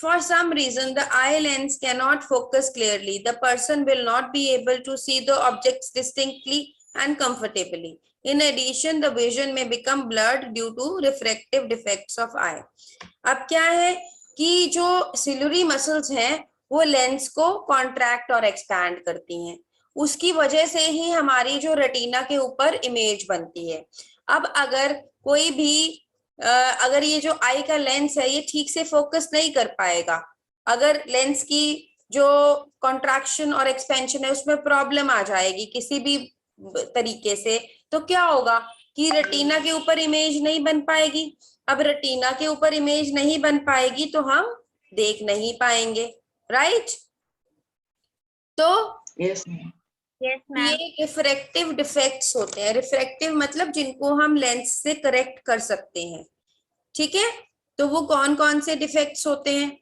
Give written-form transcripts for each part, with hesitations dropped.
for some reason the eye lens cannot focus clearly, the person will not be able to see the objects distinctly and comfortably. In addition, the vision may become blurred due to refractive defects of eye. अब क्या है कि जो ciliary muscles हैं वो lens को contract और expand करती हैं, उसकी वजह से ही हमारी जो रेटिना के ऊपर इमेज बनती है। अब अगर कोई भी अगर ये जो आई का लेंस है ये ठीक से फोकस नहीं कर पाएगा, अगर लेंस की जो कॉन्ट्रैक्शन और एक्सपेंशन है उसमें प्रॉब्लम आ जाएगी किसी भी तरीके से, तो क्या होगा कि रेटिना के ऊपर इमेज नहीं बन पाएगी। अब रेटिना के ऊपर इमेज नहीं बन पाएगी तो हम देख नहीं पाएंगे, राइट? तो यस मैम। ये रिफ्रैक्टिव डिफेक्ट्स होते हैं। रिफ्रैक्टिव मतलब जिनको हम लेंस से करेक्ट कर सकते हैं, ठीक है? तो वो कौन कौन से डिफेक्ट्स होते हैं?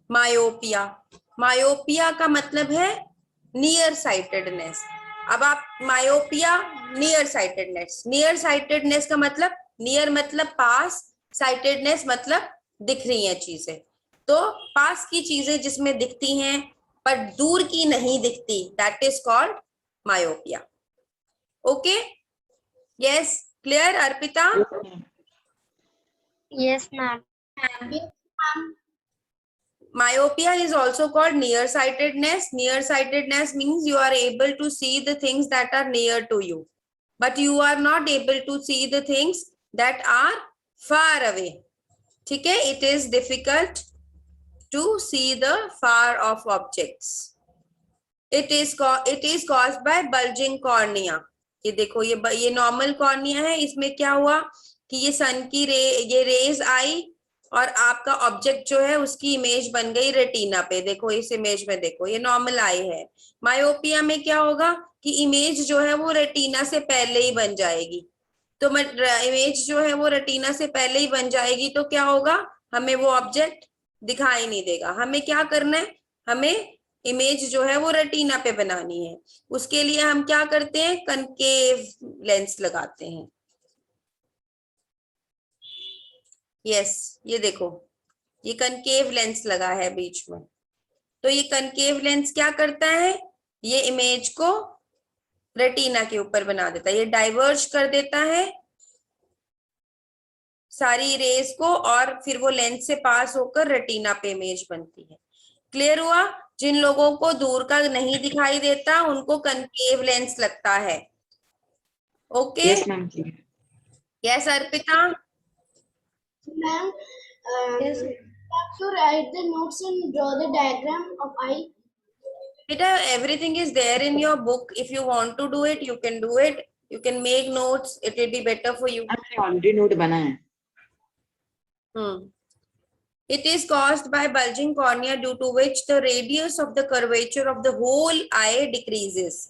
मायोपिया। मायोपिया का मतलब है नियर साइटेडनेस। अब आप myopia, near sightedness, near sightedness का मतलब नियर मतलब पास, साइटेडनेस मतलब दिख रही हैं चीजें। तो पास की चीजें जिसमें दिखती हैं पर दूर की नहीं दिखती, that is called myopia. Okay, yes, clear Arpita? Yes ma'am. Myopia is also called nearsightedness. Nearsightedness means you are able to see the things that are near to you, but you are not able to see the things that are far away. ठीक है? It is difficult to see the far off objects. It is caused by bulging cornea. ये देखो, ये normal cornea है, इसमें क्या हुआ कि ये सन की ये रेज आई और आपका ऑब्जेक्ट जो है उसकी इमेज बन गई रेटिना पे। देखो इस इमेज में, देखो ये नॉर्मल आई है। मायोपिया में क्या होगा कि इमेज जो है वो रेटिना से पहले ही बन जाएगी। तो इमेज जो है वो रेटिना से पहले ही बन जाएगी तो क्या होगा, हमें वो ऑब्जेक्ट दिखाई नहीं देगा। हमें क्या करना है, हमें इमेज जो है वो रेटिना पे बनानी है। उसके लिए हम क्या करते हैं, कनकेव लेंस लगाते हैं। यस, ये देखो ये कनकेव लेंस लगा है बीच में। तो ये कनकेव लेंस क्या करता है, ये इमेज को रेटिना के ऊपर बना देता है, ये डाइवर्ज कर देता है सारी रेज को और फिर वो लेंस से पास होकर रेटिना पे इमेज बनती है। क्लियर हुआ? जिन लोगों को दूर का नहीं दिखाई देता उनको कनकेव लेंस लगता है। Okay, yes ma'am. Yes Arpita? Ma'am, yes. Have to write the notes and draw the diagram of eye. Beta, everything is there in your book. If you want to do it, you can do it. You can make notes. It will be better for you. Already note बना है। It is caused by bulging cornea due to which the radius of the curvature of the whole eye decreases.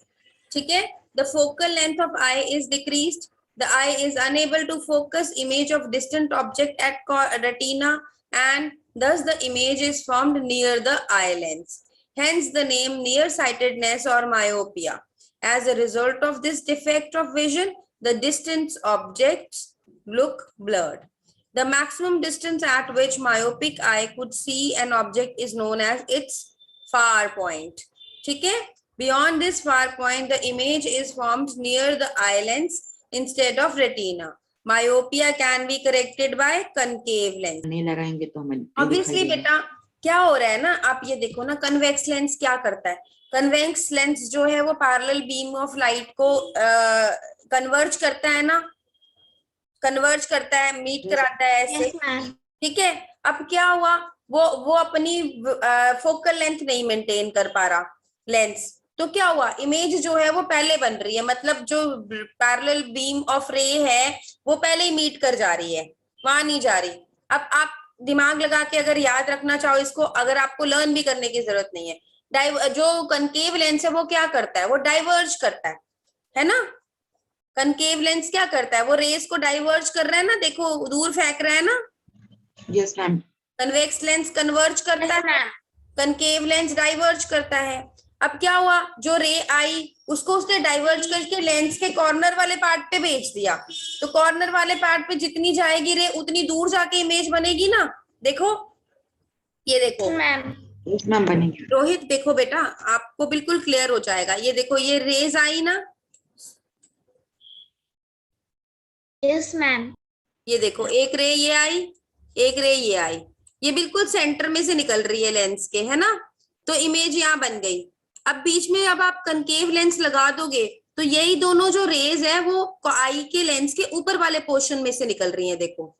ठीक है? The focal length of eye is decreased. The eye is unable to focus image of distant object at retina and thus the image is formed near the eye lens. Hence the name nearsightedness or myopia. As a result of this defect of vision, the distant objects look blurred. The maximum distance at which myopic eye could see an object is known as its far point. ठीक है? Beyond this far point, the image is formed near the eye lens instead of retina. Myopia can be corrected by concave lens. नहीं लगाएंगे तो हमें Obviously बेटा क्या हो रहा है ना, आप ये देखो ना, कन्वेक्स लेंस क्या करता है, कन्वेक्स लेंस जो है वो पैरेलल बीम ऑफ लाइट को कन्वर्ज करता है ना, कन्वर्ज करता है, मीट कराता है ऐसे। ठीक है? अब क्या हुआ, वो अपनी फोकल लेंथ नहीं मेंटेन कर पा रहा लेंस, तो क्या हुआ, इमेज जो है वो पहले बन रही है, मतलब जो पैरेलल बीम ऑफ रे है वो पहले ही मीट कर जा रही है, वहां नहीं जा रही। अब आप दिमाग लगा के अगर याद रखना चाहो इसको, अगर आपको लर्न भी करने की जरूरत नहीं है, जो कनकेव लेंस है वो क्या करता है, वो डाइवर्ज करता है ना। कनकेव लेंस क्या करता है, वो रेस को डाइवर्ज कर रहा है ना, देखो दूर फेंक रहा है ना। Yes ma'am. Convex lens converge करता है, कनकेव लेंस डाइवर्ज करता है। अब क्या हुआ, जो रे आई उसको उसने डाइवर्ज करके लेंस के कॉर्नर वाले पार्ट पे भेज दिया, तो कॉर्नर वाले पार्ट पे जितनी जाएगी रे उतनी दूर जाके इमेज बनेगी ना। देखो ये देखो मैम यस मैम बनेगी। रोहित, देखो बेटा, आपको बिल्कुल क्लियर हो जाएगा। ये देखो, ये रेज आई ना, यस मैम ये देखो, एक रे ये आई, एक रे ये आई, ये बिल्कुल सेंटर में से निकल रही है लेंस के, है ना। तो इमेज यहाँ बन गई। अब बीच में अब आप कनकेव लेंस लगा दोगे तो यही दोनों जो रेज है वो आई के लेंस के ऊपर वाले पोर्शन में से निकल रही है। देखो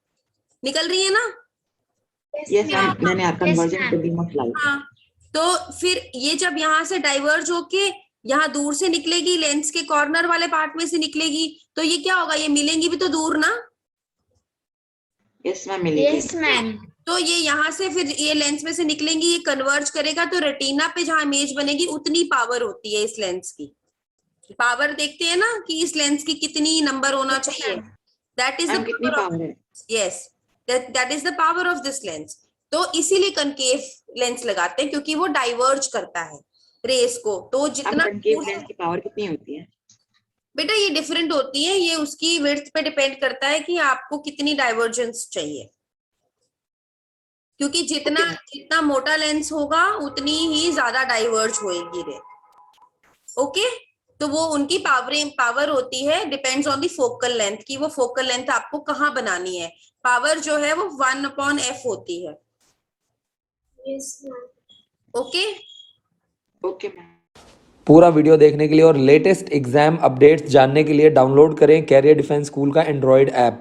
निकल रही है ना। यस मैम, मैंने conversion to beam of light. हाँ, तो फिर ये जब यहाँ से डाइवर्ज होके यहाँ दूर से निकलेगी, लेंस के कॉर्नर वाले पार्ट में से निकलेगी, तो ये क्या होगा, ये मिलेंगी भी तो दूर ना। यस मैम मिलेगी। यस मैम तो ये यहाँ से फिर ये लेंस में से निकलेंगी, ये कन्वर्ज करेगा, तो रेटिना पे जहां इमेज बनेगी उतनी पावर होती है इस लेंस की। पावर देखते हैं ना कि इस लेंस की कितनी नंबर होना चाहिए, दैट इज द मैम कितनी पावर ऑफ, पावर है? Yes, that is the power of this lens. तो इसीलिए कनकेव लेंस लगाते हैं, क्योंकि वो डाइवर्ज करता है रेस को। तो अब जितना कनकेव लेंस की पावर कितनी होती है? बेटा ये डिफरेंट होती है, ये उसकी विड्थ पे डिपेंड करता है कि आपको कितनी डाइवर्जेंस चाहिए, क्योंकि जितना जितना मोटा लेंस होगा उतनी ही ज्यादा डाइवर्ज होएगी रे। ओके, तो वो उनकी पावर होती है, depends on the focal length, की वो फोकल लेंथ आपको कहाँ बनानी है। पावर जो है वो 1/f होती है। Yes ma'am okay, okay ma'am. पूरा वीडियो देखने के लिए और लेटेस्ट एग्जाम अपडेट्स जानने के लिए डाउनलोड करें कैरियर डिफेंस स्कूल का एंड्रॉयड ऐप।